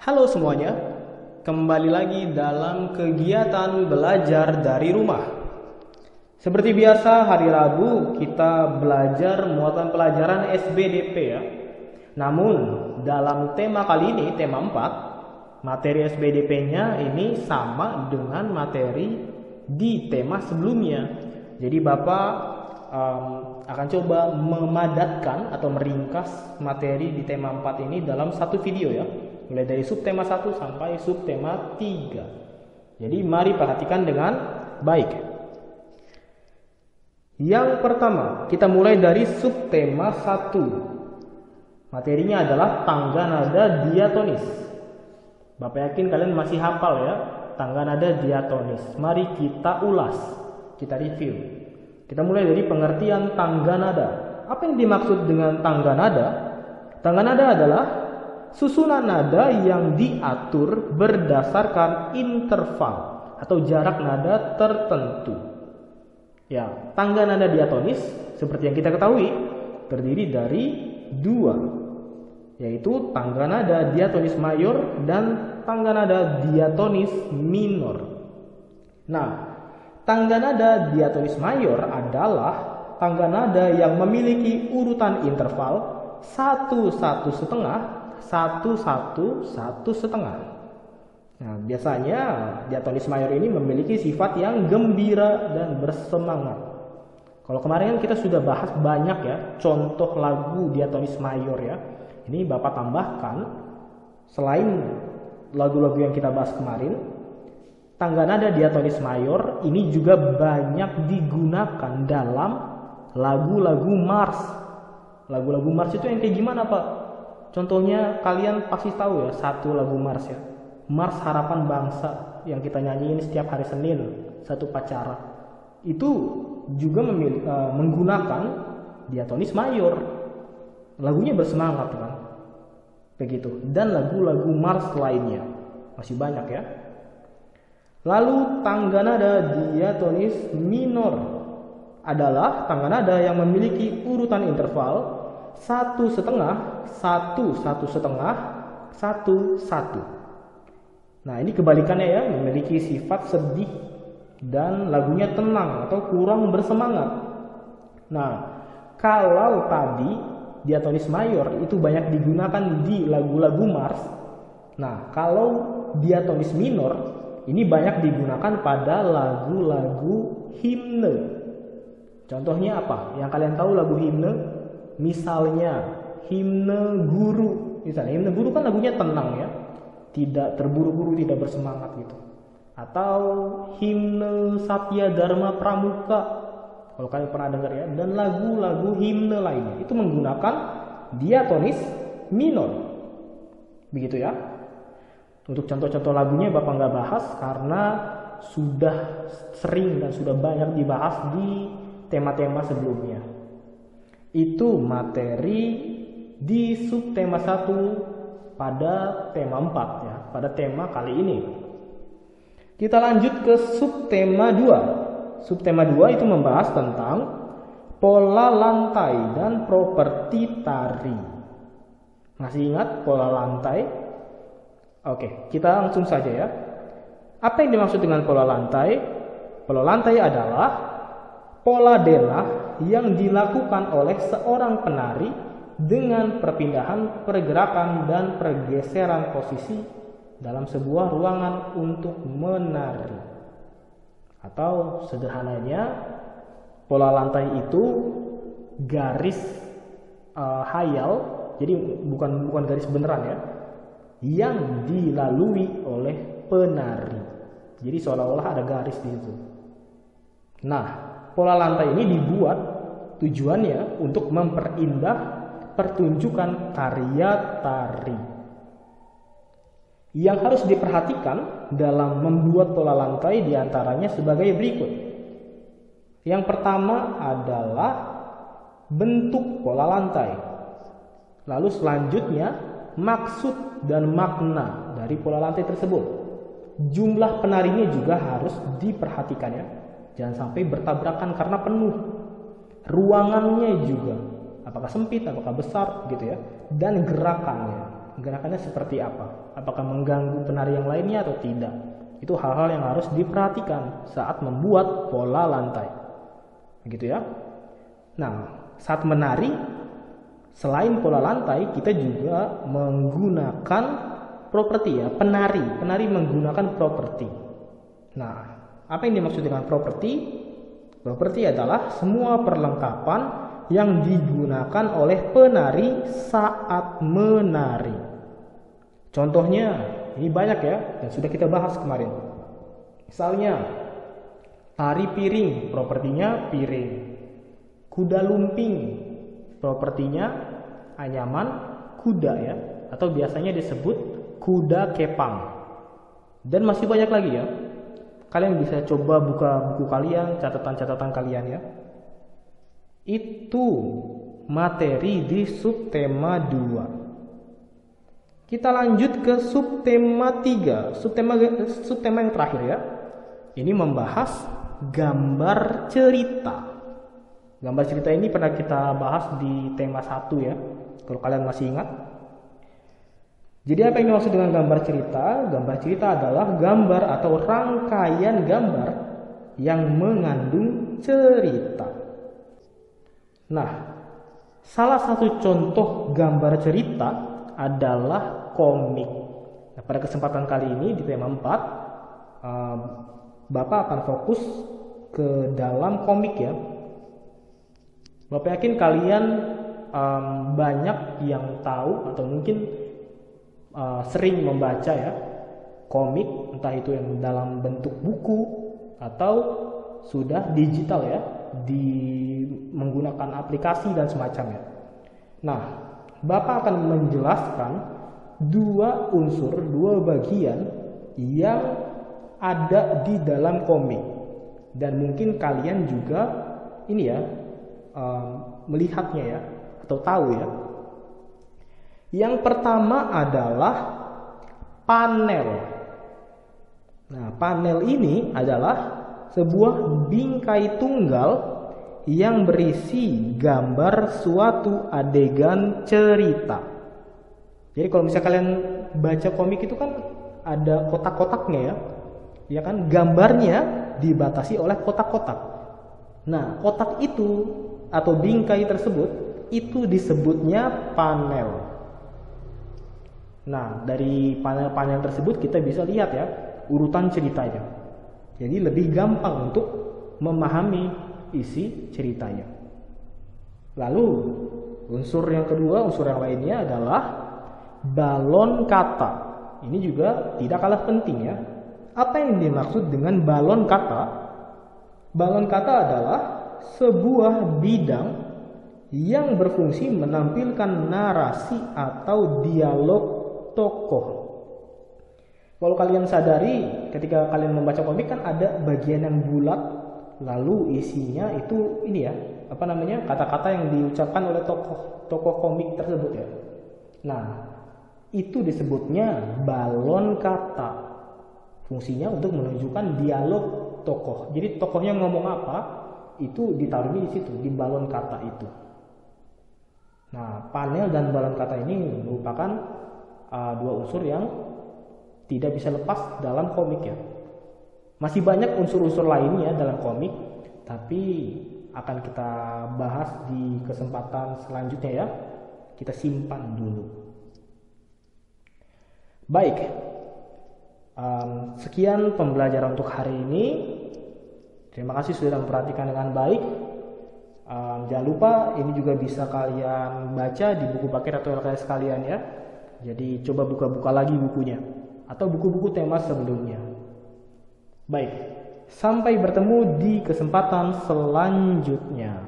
Halo semuanya, kembali lagi dalam kegiatan belajar dari rumah. Seperti biasa, hari Rabu kita belajar muatan pelajaran SBDP ya. Namun, dalam tema kali ini, tema 4, materi SBDP-nya ini sama dengan materi di tema sebelumnya. Jadi Bapak akan coba memadatkan atau meringkas materi di tema 4 ini dalam satu video ya. Mulai dari subtema 1 sampai subtema 3. Jadi mari perhatikan dengan baik. Yang pertama, kita mulai dari subtema 1. Materinya adalah tangga nada diatonis. Bapak yakin kalian masih hafal ya, tangga nada diatonis. Mari kita ulas, kita review. Kita mulai dari pengertian tangga nada. Apa yang dimaksud dengan tangga nada? Tangga nada adalah susunan nada yang diatur berdasarkan interval atau jarak nada tertentu. Ya, tangga nada diatonis seperti yang kita ketahui terdiri dari dua, yaitu tangga nada diatonis mayor dan tangga nada diatonis minor. Nah, tangga nada diatonis mayor adalah tangga nada yang memiliki urutan interval 1, 1/2, 1, 1, 1/2. Nah, biasanya diatonis mayor ini memiliki sifat yang gembira dan bersemangat. Kalau kemarin kan kita sudah bahas banyak ya contoh lagu diatonis mayor ya. Ini Bapak tambahkan, selain lagu-lagu yang kita bahas kemarin, tangga nada diatonis mayor ini juga banyak digunakan dalam lagu-lagu Mars. Lagu-lagu Mars itu yang kayak gimana Pak? Contohnya kalian pasti tahu ya satu lagu Mars ya, Mars Harapan Bangsa yang kita nyanyiin setiap hari Senin, satu pacara. Itu juga menggunakan diatonis mayor. Lagunya bersemangat kan, begitu. Dan lagu-lagu Mars lainnya masih banyak ya. Lalu tangga nada diatonis minor adalah tangga nada yang memiliki urutan interval 1/2, 1, 1/2, 1, 1. Nah, ini kebalikannya ya, memiliki sifat sedih dan lagunya tenang atau kurang bersemangat. Nah, kalau tadi diatonis mayor itu banyak digunakan di lagu-lagu Mars. Nah, kalau diatonis minor ini banyak digunakan pada lagu-lagu himne. Contohnya apa? Yang kalian tahu lagu himne? Misalnya himne guru. Misalnya himne guru kan lagunya tenang ya, tidak terburu-buru, tidak bersemangat gitu. Atau himne Satya Dharma Pramuka, kalau kalian pernah dengar ya. Dan lagu-lagu himne lainnya itu menggunakan diatonis minor, begitu ya. Untuk contoh-contoh lagunya Bapak nggak bahas karena sudah sering dan sudah banyak dibahas di tema-tema sebelumnya. Itu materi di subtema 1 pada tema 4 ya, pada tema kali ini. Kita lanjut ke subtema 2. Subtema 2 itu membahas tentang pola lantai dan properti tari. Masih ingat pola lantai? Oke, kita langsung saja ya. Apa yang dimaksud dengan pola lantai? Pola lantai adalah pola denah yang dilakukan oleh seorang penari dengan perpindahan, pergerakan, dan pergeseran posisi dalam sebuah ruangan untuk menari. Atau sederhananya, pola lantai itu garis hayal, jadi bukan garis beneran ya, yang dilalui oleh penari. Jadi seolah-olah ada garis di situ. Nah, pola lantai ini dibuat tujuannya untuk memperindah pertunjukan karya tari. Yang harus diperhatikan dalam membuat pola lantai diantaranya sebagai berikut. Yang pertama adalah bentuk pola lantai. Lalu selanjutnya maksud dan makna dari pola lantai tersebut. Jumlah penarinya juga harus diperhatikan ya. Jangan sampai bertabrakan karena penuh. Ruangannya juga, apakah sempit, apakah besar gitu ya. Dan gerakannya. gerakannya seperti apa, apakah mengganggu penari yang lainnya atau tidak. Itu hal-hal yang harus diperhatikan saat membuat pola lantai, begitu ya. Nah, saat menari, selain pola lantai, kita juga menggunakan properti ya, penari menggunakan properti. Nah, apa yang dimaksud dengan properti? Properti adalah semua perlengkapan yang digunakan oleh penari saat menari. Contohnya, ini banyak ya, dan sudah kita bahas kemarin. Misalnya, tari piring, propertinya piring. Kuda lumping, propertinya anyaman kuda ya, atau biasanya disebut kuda kepang. Dan masih banyak lagi ya. Kalian bisa coba buka buku kalian, catatan-catatan kalian ya. Itu materi di subtema 2. Kita lanjut ke subtema 3, subtema yang terakhir ya. Ini membahas gambar cerita. Gambar cerita ini pernah kita bahas di tema 1 ya, kalau kalian masih ingat. Jadi apa yang dimaksud dengan gambar cerita? Gambar cerita adalah gambar atau rangkaian gambar yang mengandung cerita. Nah, salah satu contoh gambar cerita adalah komik. Nah, pada kesempatan kali ini di tema 4, Bapak akan fokus ke dalam komik ya. Bapak yakin kalian banyak yang tahu atau mungkin sering membaca ya komik, entah itu yang dalam bentuk buku atau sudah digital ya, menggunakan aplikasi dan semacamnya. Nah, Bapak akan menjelaskan dua bagian yang ada di dalam komik, dan mungkin kalian juga ini ya melihatnya ya, atau tahu ya. Yang pertama adalah panel. Nah, panel ini adalah sebuah bingkai tunggal yang berisi gambar suatu adegan cerita. Jadi kalau misalnya kalian baca komik itu kan ada kotak-kotaknya ya. Ya kan, gambarnya dibatasi oleh kotak-kotak. Nah, kotak itu atau bingkai tersebut itu disebutnya panel. Nah, dari panel-panel tersebut kita bisa lihat ya urutan ceritanya. Jadi lebih gampang untuk memahami isi ceritanya. Lalu unsur yang kedua, unsur yang lainnya adalah balon kata. Ini juga tidak kalah penting ya. Apa yang dimaksud dengan balon kata? Balon kata adalah sebuah bidang yang berfungsi menampilkan narasi atau dialog tokoh. Kalau kalian sadari, ketika kalian membaca komik kan ada bagian yang bulat, lalu isinya itu ini ya, kata-kata yang diucapkan oleh tokoh komik tersebut ya. Nah, itu disebutnya balon kata. Fungsinya untuk menunjukkan dialog tokoh. Jadi tokohnya ngomong apa, itu ditaruh di situ, di balon kata itu. Nah, panel dan balon kata ini merupakan dua unsur yang tidak bisa lepas dalam komik ya. Masih banyak unsur-unsur lainnya dalam komik, tapi akan kita bahas di kesempatan selanjutnya ya. Kita simpan dulu. Baik, sekian pembelajaran untuk hari ini. Terima kasih sudah memperhatikan dengan baik. Jangan lupa ini juga bisa kalian baca di buku paket atau LKS kalian ya. Jadi coba buka-buka lagi bukunya atau buku-buku tema sebelumnya. Baik, sampai bertemu di kesempatan selanjutnya.